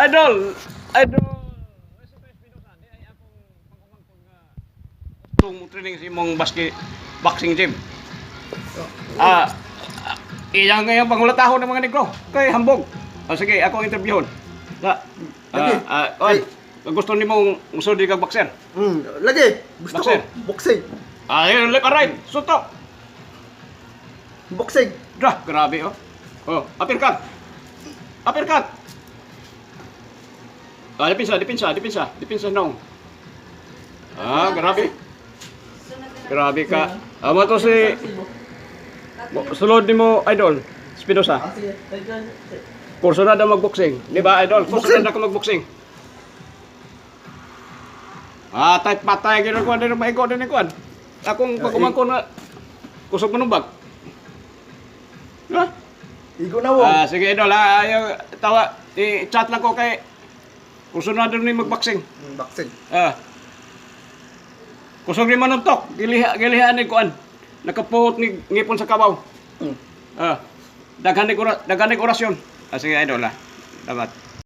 Idol. Idol. Itong training sa imong boxing gym. Iyang ngayong pangulatahon ng mga negro. Kay hambog. Sige, ako ang interviewon. Gusto ni mong musod di kag boxer? Lagi. Gusto Boxer. ko. Boxing. Left and right. Sutok. Boxing. Grabe oh. Uppercut. Uppercut. Depensa nong. Grabe. Grabe ka. Amo to si sulod nimo idol Espinosa. Kurso na daw magboxing. Di ba idol? Kurso na daw magboxing. Tay patay gyud ko din maigo din ko. Akong pagkumangko na kusog manumbag. Igo na wo. Sige idol, ayaw tawa i-chat lang ko kay kurso na daw ni magboxing. Boxing. Kusog ni manuntok, gilihaan ni kuan. Nakapuhot ni ngipon sa kabaw. Daghan ni orasyon. Sige idol Dapat.